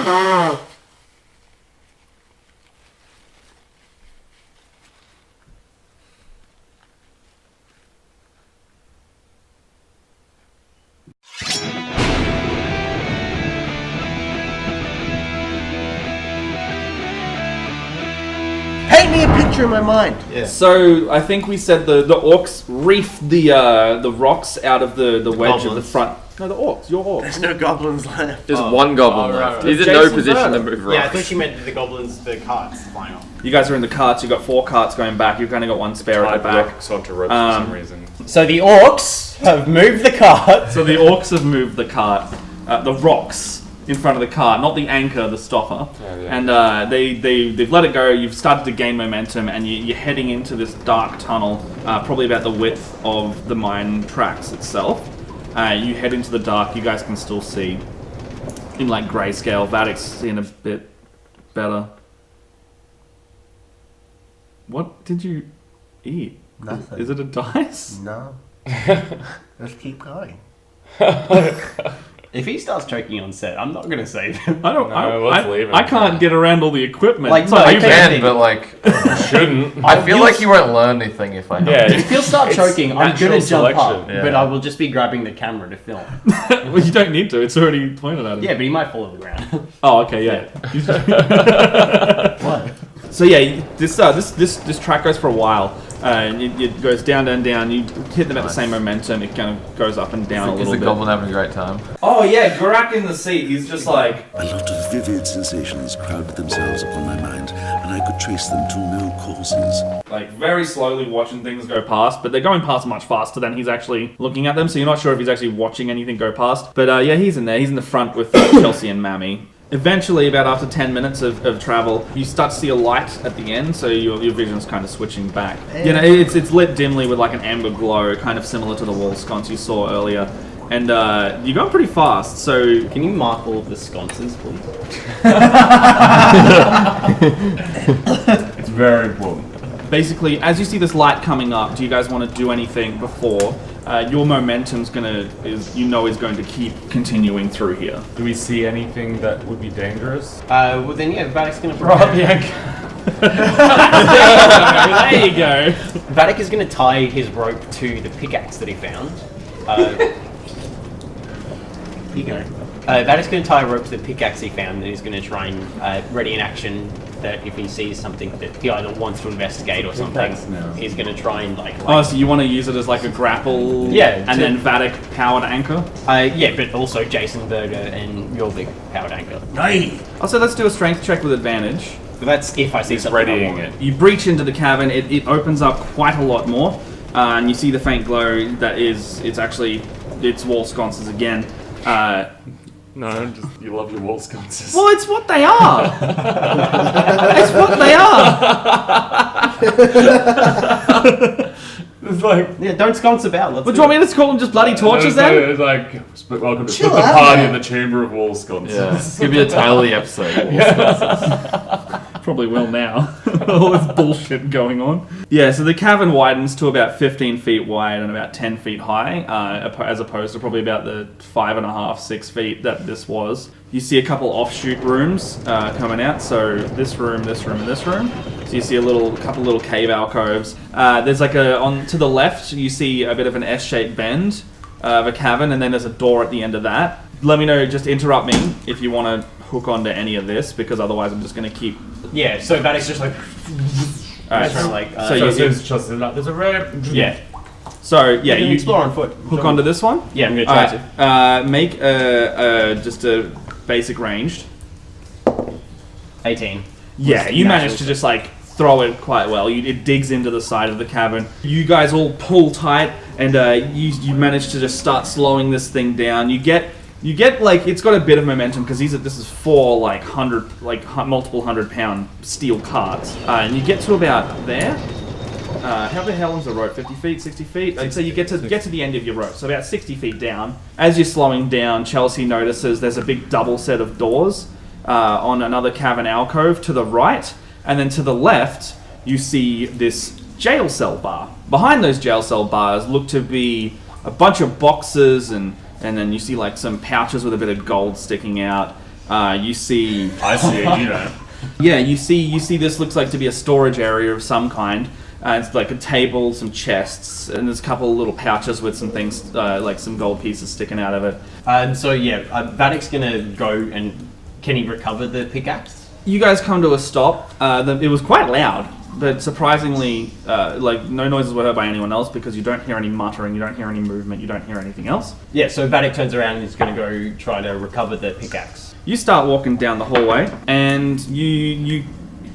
Paint me a picture in my mind. Yeah. So I think we said the orcs reefed the rocks out of the wedge of the front. No, the orcs. Your orcs. There's no goblins left. There's one goblin left. He's in Jason no position to Burner. move rocks. Yeah, I thought you meant the goblins, the carts flying off. You guys are in the carts. You've got 4 carts going back. You've kind of got one spare at the back. Rocks onto ropes for some reason. So the orcs have moved the cart. So the orcs have moved the cart, the rocks in front of the cart, not the anchor, the stopper. And they've let it go. You've started to gain momentum, and you're heading into this dark tunnel, probably about the width of the mine tracks itself. You head into the dark. You guys can still see in like grayscale. Vadok's seeing a bit better. What did you eat? Nothing. Is it a dice? No. Let's keep going. If he starts choking on set, I'm not going to save him. I don't. let's leave him. I can't get around all the equipment. Like, So no, I You can, but like, You shouldn't. I feel like you won't learn anything if I help. Yeah, If he'll start choking, I'm going to jump up, selection, yeah. but I will just be grabbing the camera to film. Well, you don't need to. It's already pointed at him. Yeah, but he might fall to the ground. Oh, okay, yeah. What? So yeah, this track goes for a while, and it goes down, down, down. You hit them at the same momentum. It kind of goes up and down a Is little the bit. goblin having a great time? Oh yeah, Gorak in the seat. He's just like, A lot of vivid sensations crowded themselves upon my mind, and I could trace them to no causes. very slowly watching things go past, but they're going past much faster than he's actually looking at them. So you're not sure if he's actually watching anything go past. But yeah, he's in there. He's in the front with Chelsea and Mammy. Eventually, about after 10 minutes of travel, you start to see a light at the end, so your vision's kind of switching back. You know, it's lit dimly with like an amber glow, kind of similar to the wall sconce you saw earlier. And you're going pretty fast, so... Can you mark all of the sconces, please? It's very important. Basically, as you see this light coming up, do you guys want to do anything before? Your momentum's is going to keep continuing through here. Do we see anything that would be dangerous? Well then, yeah, Vadok's going to... Rob Yank. There you go. Vadok is going to tie his rope to the pickaxe that he found. Here you go. Vadok's going to tie a rope to the pickaxe he found, and he's going to try and ready in action that if he sees something that he either wants to investigate or something, he's going to try and Oh, so you want to use it as like a grapple? Yeah, And then Vadok powered anchor? yeah, but also Jason Berger and Jorvik powered anchor. Also, let's do a strength check with advantage. But that's if I see He's something I readying want. it. You breach into the cavern, it opens up quite a lot more, and you see the faint glow that it's wall sconces again. No, just you love your wall sconces. Well, it's what they are! It's what they are! It's like... Yeah, don't sconce about. Let's But do you want me to call them just bloody torches then? It's like, welcome to Chill split the out, party man. in the chamber of wall sconces. Yeah, it's gonna be a title of the episode. Probably will now. All this bullshit going on. Yeah, so the cavern widens to about 15 feet wide and about 10 feet high, as opposed to probably about the 5.5, 6 feet that this was. You see a couple offshoot rooms coming out. So this room, this room, and this room. So you see a couple little cave alcoves. There's like to the left, you see a bit of an S-shaped bend of a cavern, and then there's a door at the end of that. Let me know, just interrupt me if you want to hook onto any of this, because otherwise I'm just going to keep... Yeah, so Vadok's just like... Alright, trying to like... so you- There's a rope. yeah. So yeah, You can you explore on foot. hook onto this one. Yeah, I'm going to try to. Make just a basic ranged. 18. Yeah, Was you natural managed to just like throw it quite well. It digs into the side of the cavern. You guys all pull tight, and you manage to just start slowing this thing down. You get like, it's got a bit of momentum because this is 4 multiple 100-pound steel carts, and you get to about there. How the hell is the rope? 50 feet, 60 feet? So you get to the end of your rope, so about 60 feet down. As you're slowing down, Chelsea notices there's a big double set of doors on another cavern alcove to the right, and then to the left you see this jail cell bar. Behind those jail cell bars look to be a bunch of boxes, and then you see like some pouches with a bit of gold sticking out. You see... I see it, you know. Yeah, you see this looks like to be a storage area of some kind. It's like a table, some chests, and there's a couple of little pouches with some things, like some gold pieces sticking out of it. Vadok's gonna go and can he recover the pickaxe? You guys come to a stop. It was quite loud, but surprisingly, no noises were heard by anyone else because you don't hear any muttering, you don't hear any movement, you don't hear anything else. Yeah, so Vadok turns around and is gonna go try to recover the pickaxe. You start walking down the hallway, and you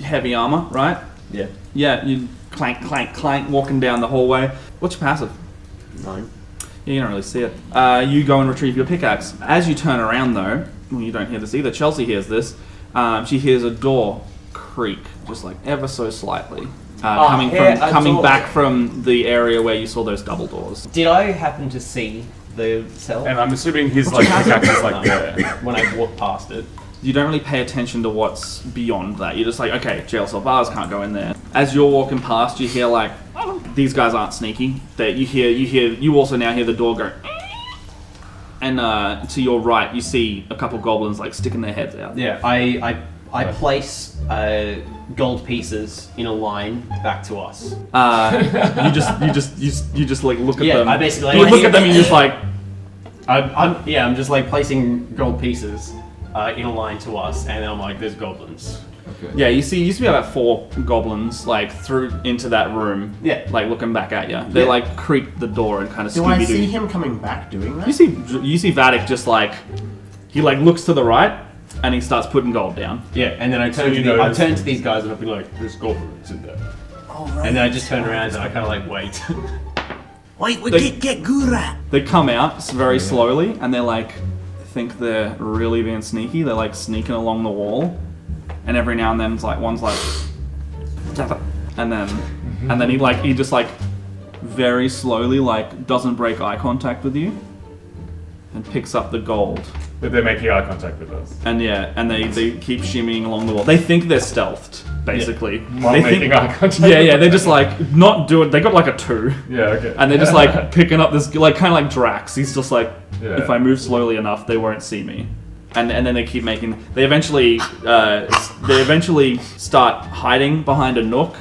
heavy armor, right? Yeah. Yeah, you clank, clank, clank, walking down the hallway. What's your passive? 9. Yeah, you don't really see it. You go and retrieve your pickaxe. As you turn around, though, well, you don't hear this either. Chelsea hears this. She hears a door creak, just like ever so slightly, coming back from the area where you saw those double doors. Did I happen to see the cell And I'm assuming his like pickaxe is like there. when I walked past it? You don't really pay attention to what's beyond that. You're just like, okay, jail cell bars, can't go in there. As you're walking past, you hear like, these guys aren't sneaky. That you also now hear the door go, and to your right, you see a couple goblins like sticking their heads out. Yeah, I place gold pieces in a line back to us. You just like look at them. I basically you look at them and you're just like, I'm just like placing gold pieces in a line to us, and then I'm like, there's goblins. Okay. yeah, you see about 4 goblins like through into that room. Yeah. like looking back at you. They like creak the door and kind of Do I Scooby-Doo. see him coming back doing that? You see Vadok just like he like looks to the right and he starts putting gold down. Yeah, and then I turn to these guys and I'll be like, there's goblins in there. Oh, right. And then I just turn around and I kind of like wait. Wait, get Gura! They come out very slowly and they're like think they're really being sneaky. They're like sneaking along the wall, and every now and then it's like one's like, and then he just like very slowly like doesn't break eye contact with you and picks up the gold. But they're making eye contact with us. And they keep shimmying along the wall. They think they're stealthed, basically. While They making eye contact. Yeah, they're just like not doing. They got like a 2, Yeah, okay. and they're just like picking up this, like kind of like Drax. He's just like, Yeah. if I move slowly enough, they won't see me. And then they keep making. They eventually start hiding behind a nook,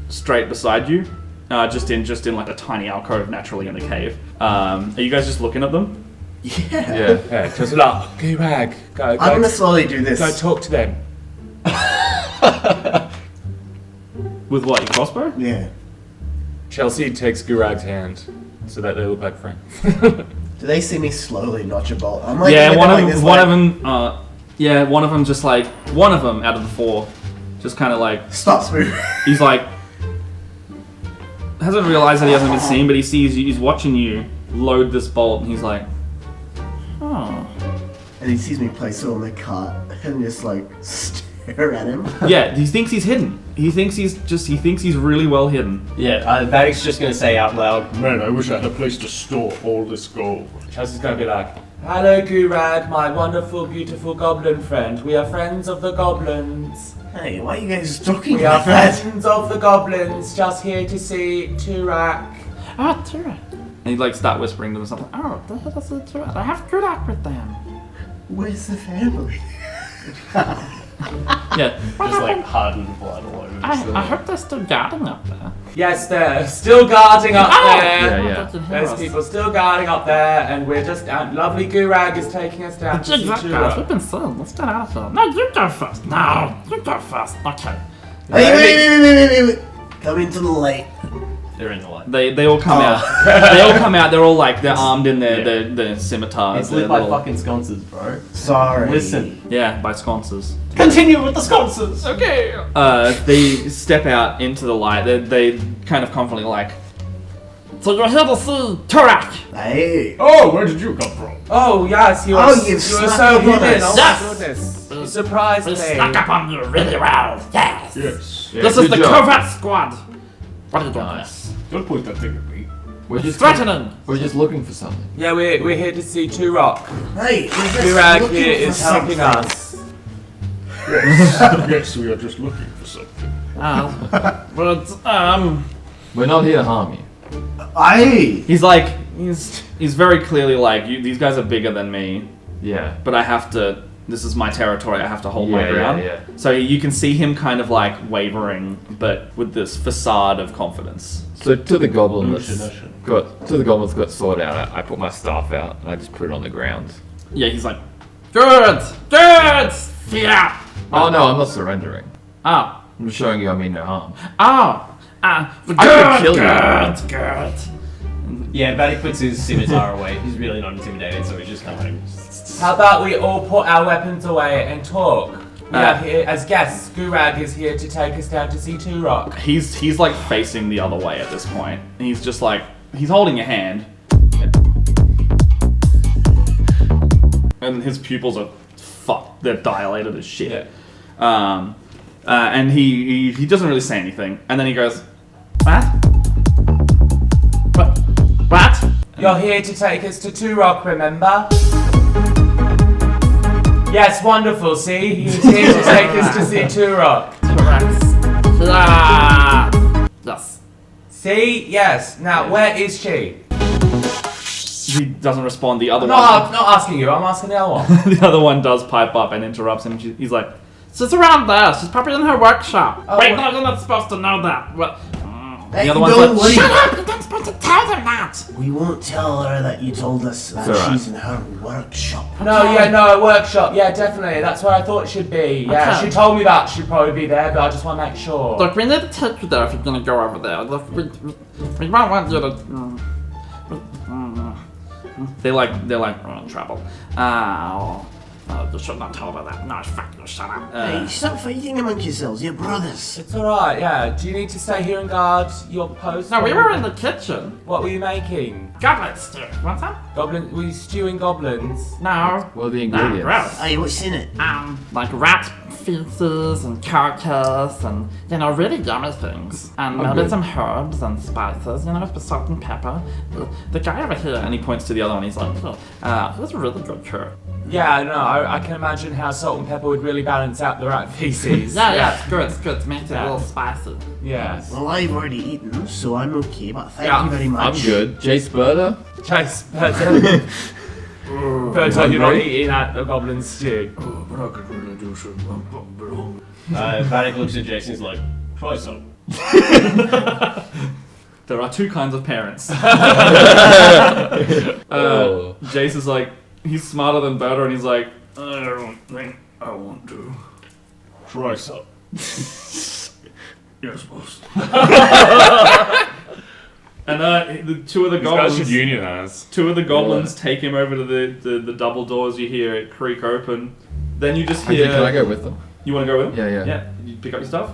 straight beside you, just in like a tiny alcove naturally in the cave. Are you guys just looking at them? Yeah, just like, go back. I'm gonna slowly do this. Go talk to them. With what, your crossbow? Yeah. Chelsea takes Gurag's hand so that they look like friends. Do they see me slowly notch a bolt? I'm like, Yeah, looking one like of this, them. One of them just like one of them out of the 4, just kind of like stops moving. he's like hasn't realized that he hasn't been seen, but he's watching you load this bolt, and he's like, oh. And he sees me place it on the cart and just like stare at him. Yeah, he thinks he's hidden. He thinks he's really well hidden. Yeah, Vadok's just gonna say out loud, Man, I wish I had a place to store all this gold. Chelsea's gonna be like, Hello, Gurag, my wonderful, beautiful goblin friend. We are friends of the goblins. Hey, why are you guys talking We are like that? friends of the goblins, just here to see Turak. Oh, Turak. And he like start whispering to himself, Oh, that's a Turak. I have good luck with them. Where's the family? yeah. just like hardened blood all over. I hope they're still guarding up there. Yes, they're still guarding up there. Yeah. There's people still guarding up there, and we're just down. Lovely Gurag is taking us down to see Exactly, guys. We've Turak. been seeing. Let's get out of here. No, you go first. No, you go first. Okay. Wait. Come into the light. They're in the light. They all come out. They all come out. They're all like they're armed in their scimitars. It's lit their by little- fucking sconces, bro. Sorry. Listen. Yeah, by sconces. Continue with the sconces! Okay! They step out into the light. They kind of confidently like, So you're here to see Turak. Hey. oh, where did you come from? Oh, yes, you Oh, were, you've you were snuck so up on hidden. us. Oh, Yes. my goodness. You surprised We me. snuck up on you really well. Yes. Yes. Yeah, This is good the job. covert squad. What are you doing? Nice. Don't point that thing at me. We're just Threatening. We're just looking for something. Yeah, we're here to see Turak. Hey, we're just Gurag looking here for is helping something. us. Yes, we are just looking for something. But We're not here to harm you. Hey. he's like he's very clearly like, these guys are bigger than me, Yeah. but I have to this is my territory, I have to hold my ground. Yeah. So you can see him kind of like wavering, but with this facade of confidence. So to the goblin that's got sword out, I put my staff out and I just put it on the ground. Yeah, he's like, Good! Yeah! Oh no, I'm not surrendering. Oh. I'm just showing you I mean no harm. Oh! I could kill you. Good! Yeah, Vadok puts his scimitar away. He's really not intimidated, so he's just kind of How about we all put our weapons away and talk? We are here as guests. Gurag is here to take us down to C2 Rock. he's like facing the other way at this point. And he's just like, he's holding your hand. And his pupils are fucked. They're dilated as shit. Yeah. And he doesn't really say anything. And then he goes, what? What? You're here to take us to 2 Rock, remember? Yes, wonderful, see? He's here to take us to C2 Rock. Yes. See? Yes. Now, where is she? He doesn't respond. The other I'm one, not asking you, I'm asking the other one. the other one does pipe up and interrupts him. He's like, She's around there. She's probably in her workshop. Oh, Wait, what- no, you're not supposed to know that. What? the other one's Don't like, worry. Shut up! You're not supposed to tell them that. We won't tell her that you told us that It's alright. she's in her workshop. No, workshop. Yeah, definitely. That's where I thought it should be. Yeah, Okay. she told me that she'd probably be there, but I just want to make sure. Look, we need to take you there if you're gonna go over there. We won't want you to. they're like, we're in trouble. You should not tell her that. No, fuck you, shut up. Hey, stop fighting amongst yourselves. You're brothers. It's alright, yeah. Do you need to stay here and guard your post? No, we were in the kitchen. What were you making? Goblet stew. Want some? Goblin? Were you stewing goblins? No. What are the No, ingredients? gross. Hey, what's in it? Like rat feces and carcass and, really yummy things. And maybe good. some herbs and spices, with salt and pepper. The guy over here, And he points to the other one. He's like, he's a really good cook. Yeah, no, I can imagine how salt and pepper would really balance out the rat feces. Yeah, it's good. It makes it a little spicy. Yeah. Well, I've already eaten, so I'm okay, but thank Yeah, you very much. I'm good. Jace Berta? Chase, Berta, you're not eating at the goblin stew. Vadok looks at Jason. He's like, try some. there are 2 kinds of parents. Oh. Jace is like, he's smarter than Berta, and he's like, I don't think I want to. Try some. Yes, boss. And the 2 of the These guys goblins, should unionize. 2 of the goblins take him over to the double doors. You hear it creak open. Then you just hear. Can I go with them? You want to go with him? Yeah. Yeah. You pick up your stuff.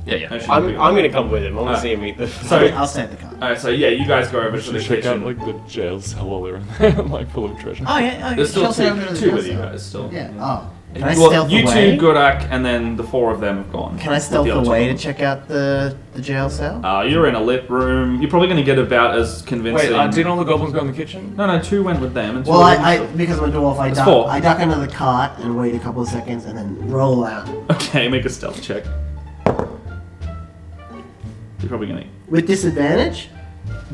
Yeah. No, I'm pick it up. going to come with him. I want to see him eat the. So, I'll stay at the car. alright, so yeah, you guys go over to the Check out kitchen. like the jail cell while they're in there, like full of treasure. Oh, yeah. There's still Chelsea, I'm gonna 2 do with you that. guys still. Yeah. Oh. Can I Well, stealth you away? 2, Gurak, and then the 4 of them have gone. Can I with stealth the other away two. to check out the jail cell? You're in a lit room. You're probably going to get about as convincing. Wait, didn't all the goblins go in the kitchen? No, 2 went with them. And 2 Well, of them I still- because I'm a dwarf, That's 4. I duck under the cart and wait a couple of seconds and then roll out. Okay, make a stealth check. You're probably going to. With disadvantage?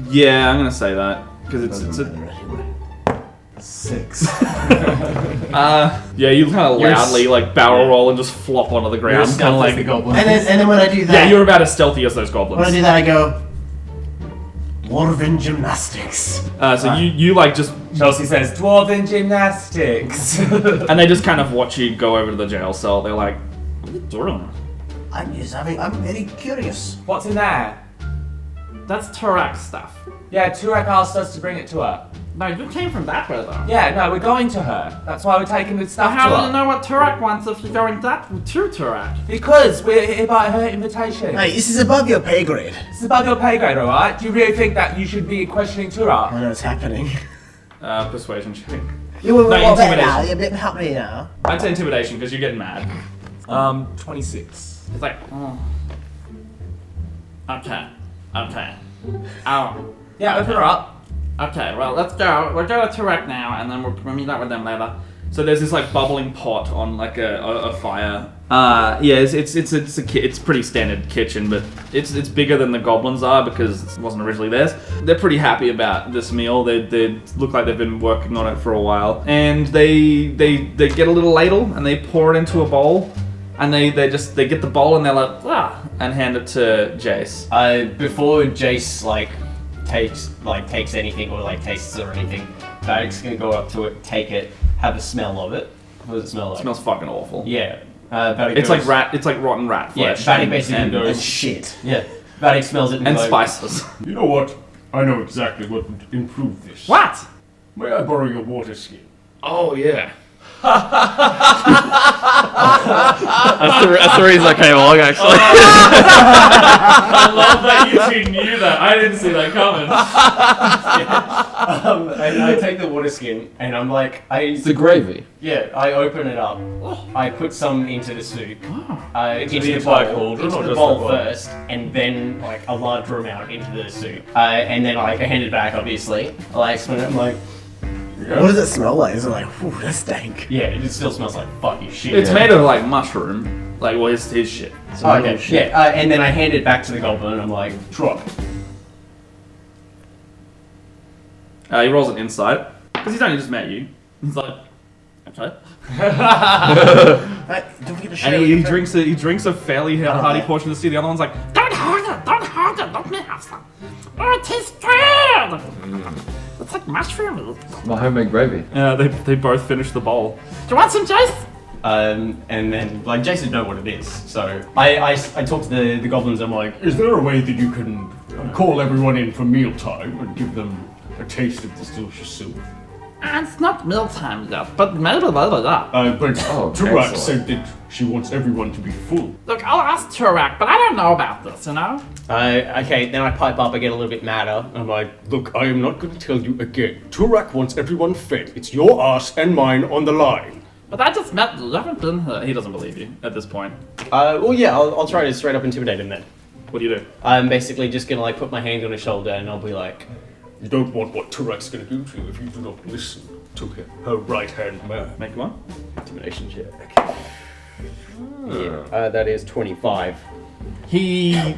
Yeah, I'm going to say that. Because it's a. Doesn't matter anyway. 6. Yeah, you kind of loudly like barrel roll and just flop onto the ground. Kind of like. And then when I do that, Yeah, you're about as stealthy as those goblins. when I do that, I go. Dwarven gymnastics. So you like just. Chelsea says, Dwarven gymnastics. And they just kind of watch you go over to the jail cell. They're like, what are you doing? I'm very curious. What's in there? That's Turak stuff. Yeah, Turek asked us to bring it to her. No, you came from that way though. Yeah, no, we're going to her. That's why we're taking the stuff How to do her. you know what Turak wants if you're going to Turak? Because we're here by her invitation. Hey, this is above your pay grade. This is above your pay grade, alright? Do you really think that you should be questioning Turek? I know it's happening. Persuasion check. You will No, better now. intimidation. You help me now. I'd say intimidation because you're getting mad. 26. It's like, Okay. Oh. Yeah, open her up. Okay, well, let's go. We'll go to Turak now, and then we'll meet up with them later. So there's this like bubbling pot on like a fire It's pretty standard kitchen, but it's bigger than the goblins are because it wasn't originally theirs. They're pretty happy about this meal. They look like they've been working on it for a while, and they get a little ladle and they pour it into a bowl, and they get the bowl and they're like and hand it to Jace. Before Jace takes anything or tastes or anything, Vadok's gonna go up to it, take it, have a smell of it. What does it smell like? It smells fucking awful. Yeah. It's like rotten rat flesh. Yeah, Vadok basically And goes shit. Yeah. Vadok smells it and goes, spices. You know what? I know exactly what would improve this. What? May I borrow your water skin? Oh yeah. That's the reason I came along, actually. I love that you two knew that. I didn't see that coming. And I take the water skin and I'm like, It's the gravy. Yeah, I open it up. I put some into the soup. Into the the entire bowl, cauldron into or the just bowl the bowl? first, and then a larger amount into the soup. And then I hand it back, obviously. I explain it. I'm like, What does it smell like? Is it like, whew, that's dank? yeah, it still smells like fucking shit. It's made of mushroom. His shit. Okay, yeah. And then I hand it back to the goblin and I'm like, try. He rolls an insight because he's only just met you. He's like, okay. Don't forget to share And with he your drinks a fairly hearty portion of the tea. The other one's like, Don't hold it, let me have some. Oh, it tastes good! It's like mushroom. My homemade gravy. they both finish the bowl. Do you want some, Jace? And then Jason know what it is. So I talk to the goblins. I'm like, Is there a way that you can call everyone in for mealtime and give them a taste of this delicious soup? It's not mealtime yet, but maybe later, yeah. But Turak excellent. said that she wants everyone to be full. Look, I'll ask Turak, but I don't know about this, you know? okay. Then I pipe up. I get a little bit madder. I'm like, look, I am not going to tell you again. Turak wants everyone fed. It's your ass and mine on the line. But I just met you. You haven't been here. He doesn't believe you at this point. Well, yeah. I'll try to straight up intimidate him then. What do you do? I'm basically just gonna put my hand on his shoulder and I'll be like, You don't want what Turak's going to do to you if you do not listen to her right-hand man. Make one. intimidation check. Yeah. That is 25. He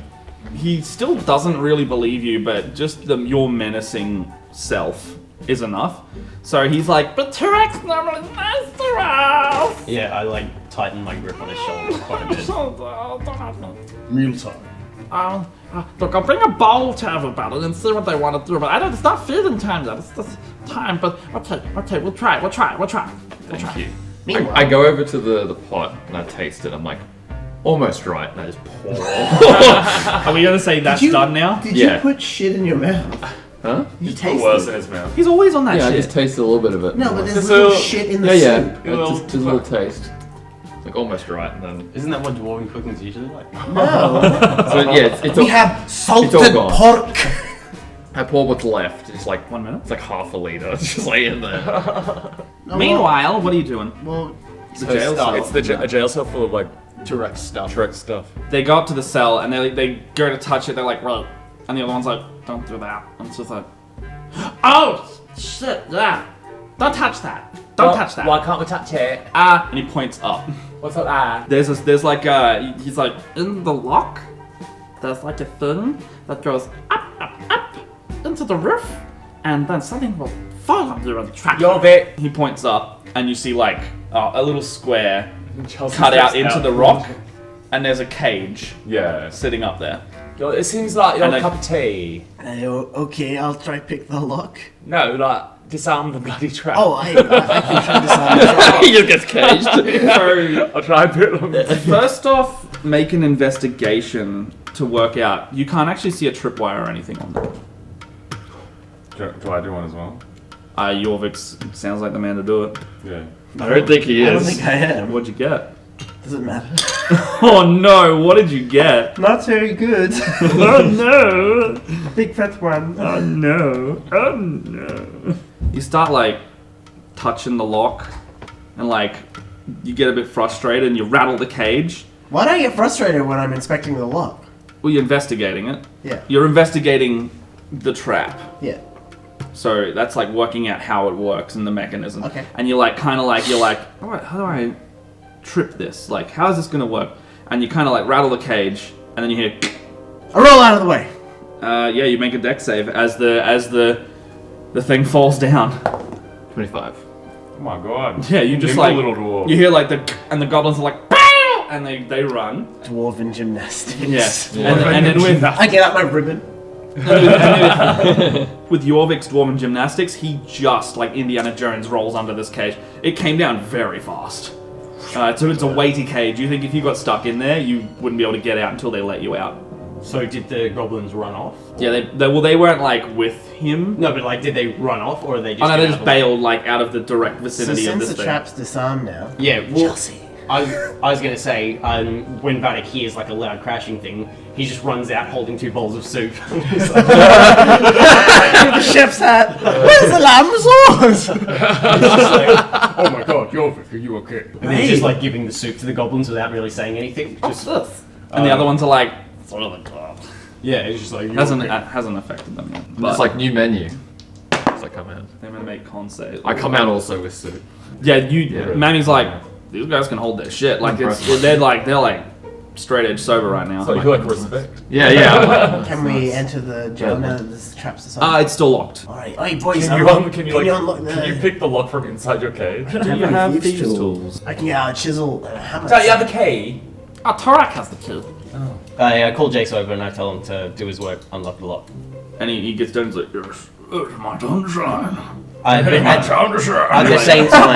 still doesn't really believe you, but just your menacing self is enough. So he's like, But Turak's normally nice to us! Yeah, I tighten my grip on his shoulder quite a bit. Don't have me. Mealtime. Look, I'll bring a bowl to everybody and see what they want to do. But it's not feeding time yet. It's just time. But okay, we'll try. Thank you. I go over to the pot and I taste it. I'm like, almost right, and I just pour. are we gonna say that's done now? Did Yeah. you put shit in your mouth? Huh? You Put taste worse it. in his mouth. He's always on that Yeah, I shit. just tasted a little bit of it. No, but there's Just little a- shit in the Yeah, soup. just a little taste. Like almost right, and then. Isn't that what dwarven cooking's usually like? No. So yeah, it's We all, have salted it's all gone. pork. I pour what's left. It's like 1 minute. It's like half a liter. It's just like in there. Meanwhile, what are you doing? Well, The jail cell. It's a jail cell full of Direct stuff. Turek stuff. They go up to the cell and they go to touch it. They're like, right. And the other one's like, don't do that. And it's just like, Oh, shit, yeah. Don't touch that. Don't touch that. Why can't we touch it? and he points up. What's up there? He's like, In the lock, there's like a thing that goes up into the roof, and then something will fall on you and trap you. Jorvik. he points up and you see like a little square Chalice cut out steps into the rock, and there's a cage Yeah. sitting up there. It seems like your And I- cup of tea. okay, I'll try pick the lock. No, disarm the bloody trap. Oh, I can try this on. He just gets caged. So I'll try and put them. first off, make an investigation to work out. You can't actually see a tripwire or anything on there. Do I do one as well? Jorvik sounds like the man to do it. Yeah. I don't think he I don't is. think I am. What'd you get? Does it matter? Oh no, what did you get? Not very good. Oh no! Big fat one. Oh no! Oh no! You start touching the lock, and you get a bit frustrated, and you rattle the cage. Why do I get frustrated when I'm inspecting the lock? Well, you're investigating it. Yeah. You're investigating the trap. Yeah. So that's working out how it works and the mechanism. Okay. And you're alright, how do I trip this? Like, how is this gonna work? And you kind of like rattle the cage, and then you hear, I roll out of the way. yeah, you make a dex save as the thing falls down. 25. Oh my god. Yeah, you just Nimble like little dwarf. you hear like and the goblins are like, "Pow!" and they run. Dwarven gymnastics. Yes, and then with I get out my ribbon. with Jorvik's Dwarven gymnastics, he just like Indiana Jones rolls under this cage. It came down very fast. So it's a weighty cage. You think if you got stuck in there, you wouldn't be able to get out until they let you out. So did the goblins run off? Yeah, they weren't like with him. No, but like, did they run off or they just? Oh no, get they out just of the way? bailed like out of the direct So vicinity of since this the thing. trap's disarmed now. Yeah, well, Chelsea. I was going to say, when Vadok hears like a loud crashing thing, he just runs out holding 2 bowls of soup. He's like, The chef's hat. Where's the lamb sauce? Oh my god, Jorvik, are you okay? and he's just like giving the soup to the goblins without really saying anything. Just This. And the other ones are like, yeah, it's just like you hasn't affected them yet. But It's like new menu. As I come out. they're gonna make con save. I come out also with soup. Yeah, Mammy's like, these guys can hold their shit. Like they're like straight edge sober right now. So you like respect. Yeah. Can we enter the jail now that this trap's disarmed? It's still locked. Alright, hey boys, Can you unlock the... can you pick the lock from inside your cage? Do you have thieves tools? I can get out a chisel and a hammer. Don't you have a key? Oh, Torak has the key. I call Jace over and I tell him to do his work, unlock the lock. And he gets done and he's like, yes, it's my time to shine. At At the same time,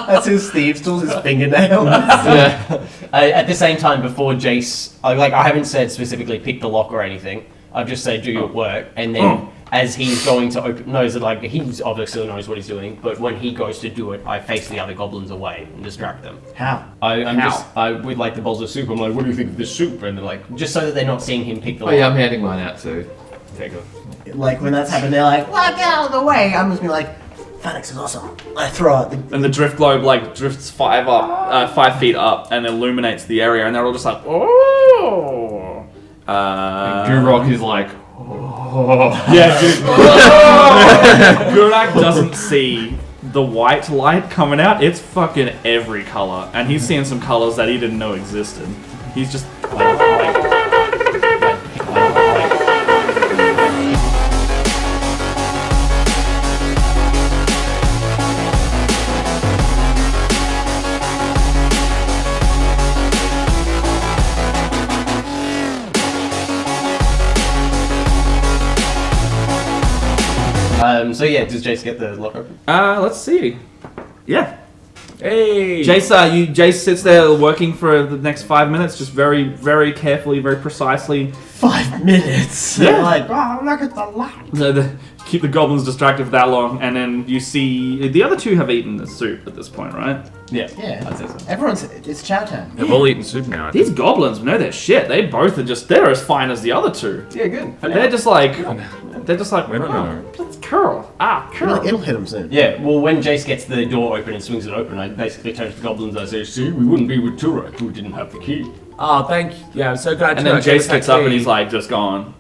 That's his thieves tools, his fingernails. at the same time, before Jace, I haven't said specifically pick the lock or anything. I've just said do your work, and then as he's going to open, knows that like he obviously knows what he's doing, but when he goes to do it, I face the other goblins away and distract them. How? With like the bowls of soup, I'm like, what do you think of this soup? And they're like, just so that they're not seeing him pick the Oh lock. yeah, I'm handing mine out too. Take it. Like when that's happened, they're like, well, get out of the way. I'm just be like, Vadok is awesome. I throw out the... And the drift globe like drifts 5 feet up and illuminates the area, and they're all just like, oh. Gurok is like, Yeah, Gurak doesn't see the white light coming out. It's fucking every color, and he's seeing some colors that he didn't know existed. He's just So yeah, does Jace get the lock open? let's see. Yeah. Hey! Jace sits there working for the next 5 minutes, just very, very carefully, very precisely. 5 minutes. Yeah. They're like, oh, look at the light. Keep the goblins distracted for that long, and then you see the other 2 have eaten the soup at this point, right? Yeah. Yeah. I'd say so. It's chow time. They've all eaten soup now. These goblins know their shit. They both are they're as fine as the other 2. Yeah, good. They're just like, We don't know. That's cool. Ah, cool. It'll hit him soon. Yeah, well, when Jace gets the door open and swings it open, I basically turn to the goblins. I say, "See, we wouldn't be with Turek if we didn't have the key." Oh, thank you. Yeah, I'm so glad and to then know Jace gets up and key. he's like just gone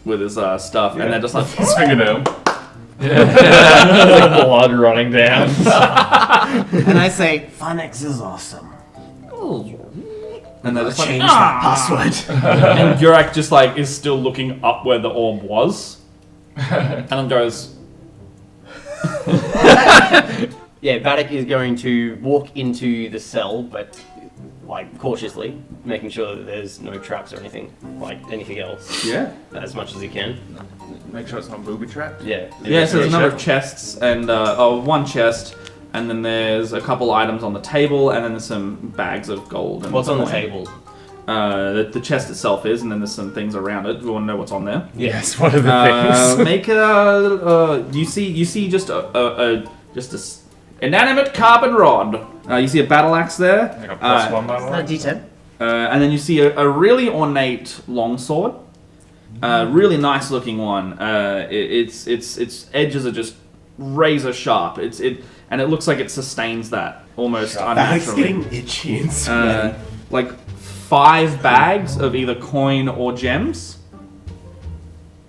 with his stuff, and they're just like, His fingernail. like blood running down. And I say, Phoenix is awesome. and they're just like, Change that password. and Gurak just like is still looking up where the orb was, and then goes, Yeah, Vadok is going to walk into the cell, but like cautiously, making sure that there's no traps or anything, like anything else, yeah. as much as he can. Make sure it's not booby trapped. Yeah. Yeah, so there's a number of chests, and one chest, and then there's a couple items on the table, and then there's some bags of gold. And What's on the coin. table? The chest itself is, and then there's some things around it. Do you want to know what's on there? Yes, what are the things? Make you see just a inanimate carbon rod. You see a battle axe there. Like a +1 battle. Not a D10. And then you see a really ornate longsword. Really nice looking one. Its edges are just razor sharp. And it looks like it sustains that almost Vadok's unnaturally. getting itchy and sweaty. Like 5 bags of either coin or gems.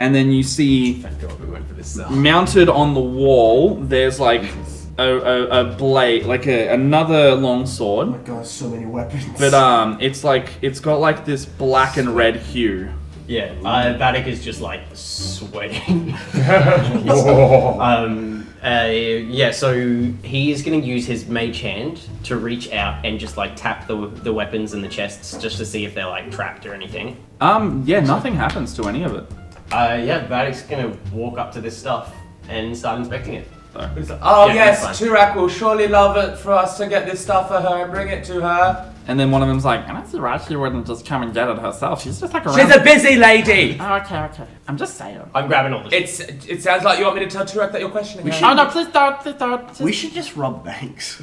And then you see Thank God we went for this cell. mounted on the wall, there's like a blade, like another long sword. Oh my god, so many weapons. But it's got like this black and red hue. Yeah, Vadok is just like sweating. Yeah, so he is going to use his mage hand to reach out and just like tap the weapons in the chests just to see if they're like trapped or anything. Yeah, nothing happens to any of it. Yeah, Vadok's going to walk up to this stuff and start inspecting it. Oh Yeah, yes, that's Turak will surely love it for us to get this stuff for her and bring it to her. And then one of them's like, and I see right, she wouldn't just come and get it herself. She's just like around. She's a busy lady! Oh, okay. I'm just saying. I'm grabbing all the shit. It sounds like you want me to tell Turak that you're questioning her. Oh no, please don't. We should just rob banks.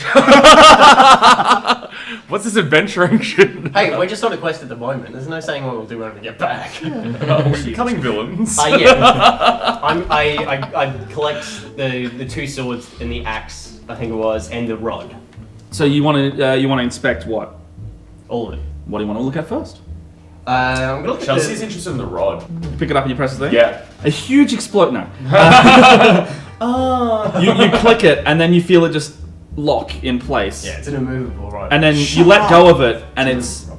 What's this adventuring shit? Hey, we're just on a quest at the moment. There's no saying what we'll do when we get back. We're becoming villains. Yeah. I collect the two swords and the axe, I think it was, and the rod. So you want to inspect what? All of it. What do you want to look at first? I'm gonna look at Chelsea's interested in the rod. Pick it up and you press the thing? Yeah. A huge explode. No. You click it and then you feel it just lock in place. Yeah, it's an immovable rod. And then you let go of it and it's...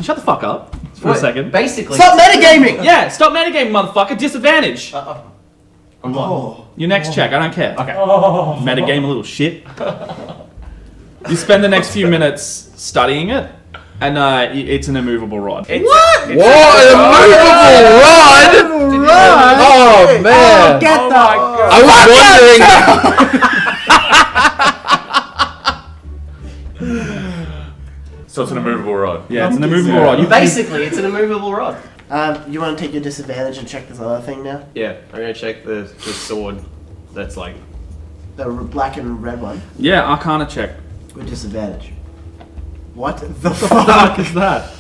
Shut the fuck up for a second. Basically... Stop metagaming! Yeah, stop metagaming, motherfucker. Disadvantage. I'm what? Your next check, I don't care. Okay. Metagame, a little shit. You spend the next few minutes studying it, and it's an immovable rod. What? An immovable rod? Oh man! Get that! I was wondering. So it's an immovable rod. Yeah, it's an immovable rod. Basically, it's an immovable rod. You want to take your disadvantage and check this other thing now? Yeah, I'm gonna check the sword that's like... The black and red one Yeah, Arcana check. with disadvantage. What the fuck is that?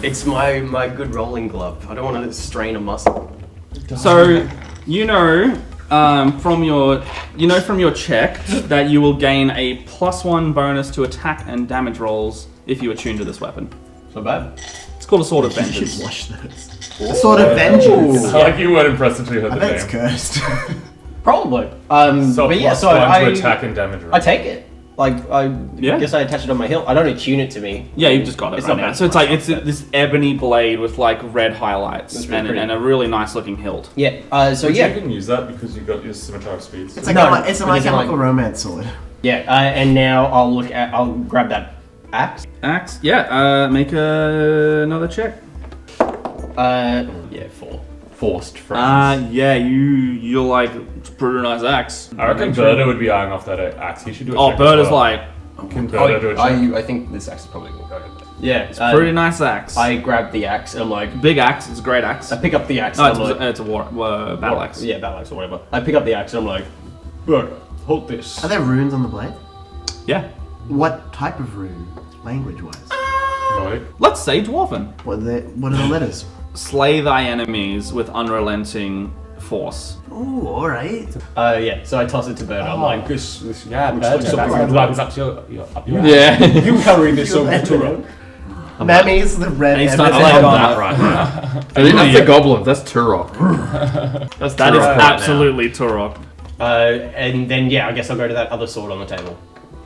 It's my good rolling glove. I don't want to strain a muscle. So, from your check that you will gain a +1 bonus to attack and damage rolls if you attune to this weapon. It's not bad. It's called a Sword of You should Vengeance. watch this. A sword of vengeance. I like you weren't impressed until you heard I the bet it's name. cursed. Probably. So but yeah, plus so one to attack and damage roll. I take it. Like, I Yeah. guess I attach it on my hilt. I don't attune it to me. Yeah, you've just got it It's right not now. bad. So it's like it's this ebony blade with like red highlights That's really and, pretty. and a really nice looking hilt. Yeah. So But yeah. you can use that because you got your scimitar of speeds. It's like No, it's a but it's My Chemical like- Romance sword. Yeah. And now I'll grab that axe. Axe, yeah. Make another check. Yeah, 4. Forced friends. Yeah. You're like it's a pretty nice axe. I reckon Berta would be eyeing off that axe. He should do a Oh, check Bird as is well. like Can Berta do a check? I think this axe is probably gonna go. yeah, it's a pretty nice axe. I grab the axe and I'm like, Big axe. It's a great axe. I pick up the axe. No, and it's, I'm like, it's a battle axe. Yeah, battle axe or whatever. I pick up the axe and I'm like, Berta, hold this. Are there runes on the blade? Yeah. What type of rune? Language-wise? Right. Let's say dwarven. What are the letters? Slay thy enemies with unrelenting force. Ooh, alright. yeah. So I toss it to Bird. I'm like, This Yeah, looks Berta, like something that I'd sounds like. like it's up your Yeah. You carry this over to her. Mammy's the red And he M&M. starts I like love on that right now. I think that's the goblin. That's Turok. That is Turok. absolutely Turok. and then yeah, I guess I'll go to that other sword on the table.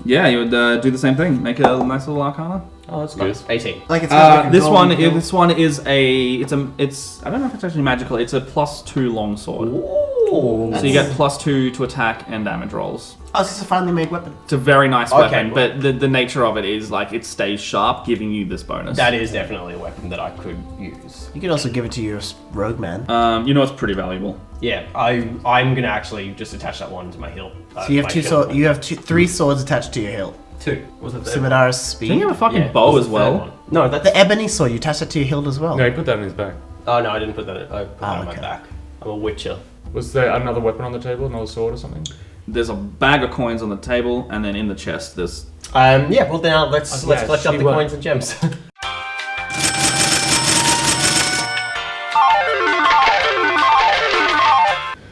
Yeah, you would do the same thing. Make a nice little arcana. Oh, that's good. 18. Like it's like a This one, golden hilt. this one is it's I don't know if it's actually magical. It's a +2 long sword. Ooh. So you get +2 to attack and damage rolls. Oh, so it's a finely made weapon. It's a very nice Okay, weapon, well- but the nature of it is like it stays sharp, giving you this bonus. That is definitely a weapon that I could use. You could also give it to your rogue man. It's pretty valuable. Yeah, I'm gonna actually just attach that one to my hilt. So you have three swords attached to your hilt. 2. Was it Scimitar's speed. Don't you have a fucking Yeah, bow what's as the third well? one? No, that's. The ebony sword, you attached it to your hilt as well. No, he put that in his bag. Oh no, I didn't put that. I put that on my okay. back. I'm a witcher. Was there another weapon on the table? Another sword or something? There's a bag of coins on the table, and then in the chest there's. Yeah. Well, then let's yeah, collect up she the won. coins and gems.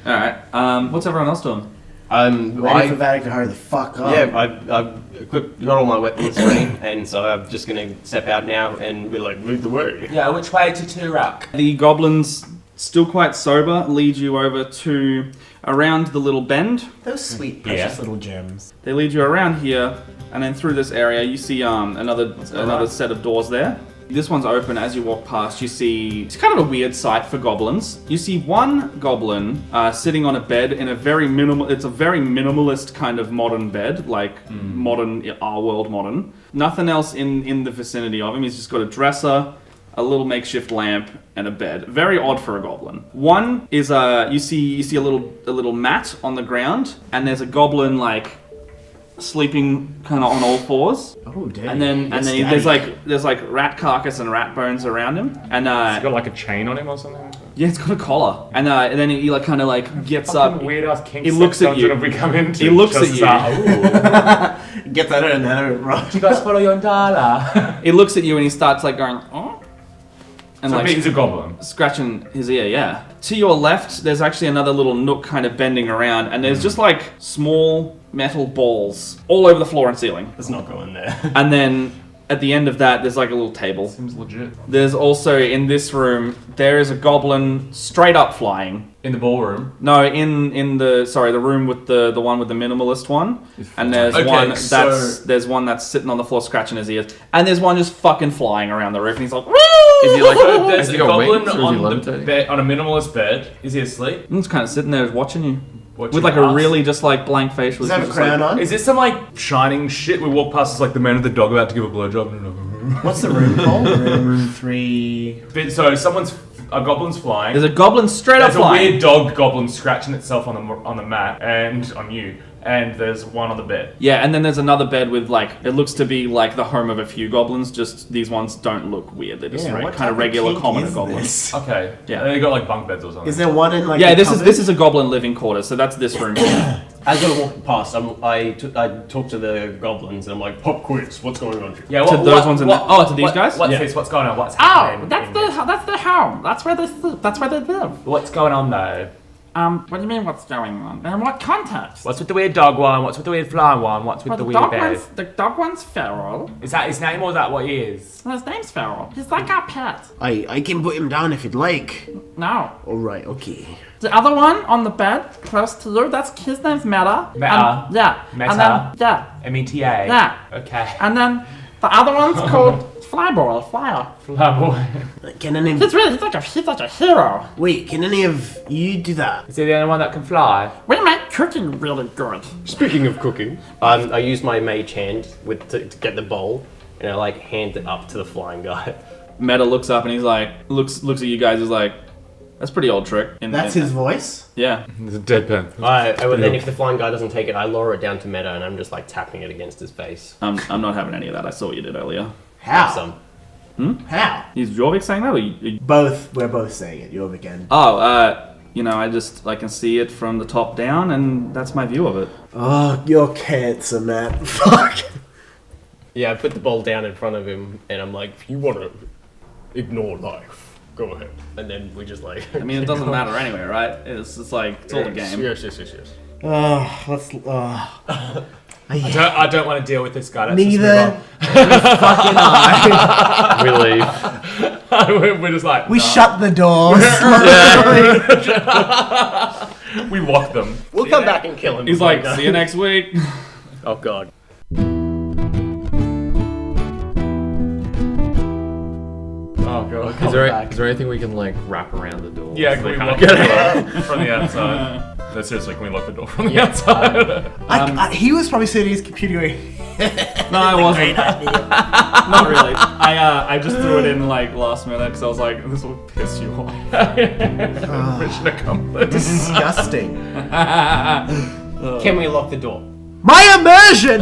All right. What's everyone else doing? Ready for Vadok to hurry the fuck up. Yeah, I've got all my weapons ready, and so I'm just gonna step out now and be like, move the way. Yeah, which way to Turak? The goblins still quite sober, lead you over to around the little bend. Those sweet, precious little gems. They lead you around here, and then through this area, you see another set of doors there. This one's open. As you walk past, you see it's kind of a weird sight for goblins. You see one goblin sitting on a bed in a very minimalist kind of modern bed, like modern, our world modern. Nothing else in the vicinity of him. He's just got a dresser, a little makeshift lamp, and a bed. Very odd for a goblin. One is you see a little mat on the ground, and there's a goblin like sleeping kind of on all fours. Oh, damn. And then there's like rat carcass and rat bones around him. And He's got like a chain on him or something. yeah, it's got a collar. And then he like kind of like gets up. Weird ass king. He looks at you. Have we come into? He looks at you. Get that in there, right? You guys follow Yondalla. He looks at you and he starts like going, oh. And So like he's a goblin. scratching his ear, yeah. To your left, there's actually another little nook kind of bending around, and there's just like small metal balls all over the floor and ceiling. Let's not go in there. And then at the end of that, there's like a little table. Seems legit. There's also in this room, there is a goblin straight up flying. In the ballroom. No, in the room with the one with the minimalist one. And there's Okay, one that's sitting on the floor scratching his ears. And there's one just fucking flying around the roof and he's like, woo! Is he like, There's has a he got goblin wings or is he on the levitating? bed, on a minimalist bed. Is he asleep? And he's kind of sitting there watching you. Watching With like a us? really just like blank face. Does he have a crown on? Is this some like shining shit? We walk past as like the man with the dog about to give a blowjob. What's the room called? Room 3... So a goblin's flying. There's a goblin straight up There's a flying. weird dog goblin scratching itself on the mat and on you. And there's one on the bed. Yeah, and then there's another bed with like, it looks to be like the home of a few goblins, just these ones don't look weird. They're just Yeah, what kind type of regular kink commoner is goblins. this? Okay. Yeah. They got like bunk beds or something. Is there one in like Yeah, the this cupboard? is a goblin living quarters, so that's this room here. As we're walking past, I talk to the goblins and I'm like, pop quiz, what's going on here? Yeah, To those ones in there. Oh, to these guys? What's Yeah. this? What's going on? What's Oh, happening? that's their home. That's where they sleep. That's where they live. What's going on though? What do you mean what's going on? In what context? What's with the weird dog one? What's with the weird flying one? What's with Well, the the weird dog bed? one's the dog one's feral. Is that his name or is that what he is? His name's Feral. He's like our pet. I can put him down if you'd like. No. Alright, okay. The other one on the bed, close to you, his name's Meta. Meta? Yeah. Meta? And then, yeah. M-E-T-A? Yeah. Okay. And then the other one's called Flyboy, Flyer. Flyboy. Can any... He's like a hero. Wait, can any of you do that? Is he the only one that can fly? We make cooking really good. Speaking of cooking, I use my mage hand to get the bowl and I like hand it up to the flying guy. Meta looks up and he's like, looks at you guys, he's like, that's a pretty old trick. That's his voice? Yeah. There's a deadpan. Then if the flying guy doesn't take it, I lower it down to Meta and I'm just like tapping it against his face. I'm not having any of that. I saw what you did earlier. How? Some. How? Is Jorvik saying that or you? Both. We're both saying it. You're again. Oh, I can see it from the top down and that's my view of it. Oh, you're cancer, Matt. Fuck. Yeah, I put the bowl down in front of him and I'm like, if you want to ignore life, go ahead. And then we just like... I mean, it doesn't matter anyway, right? It's just like, it's all a game. Yes. Let's... I don't want to deal with this guy. Let's Neither. Just move Fucking I. We leave. on. We're just like... We nah. shut the doors. We lock them. We'll come back and kill him. He's like, see you next week. Oh god. Oh god. Is there anything we can like wrap around the door? Yeah, So can they we can't lock get the in? door from the outside? No, seriously, can we lock the door from the outside? He was probably sitting at his computer going, No, I wasn't. Not really. I just threw it in like last minute because I was like, this will piss you off. Mission accomplished. disgusting. Can we lock the door? My immersion!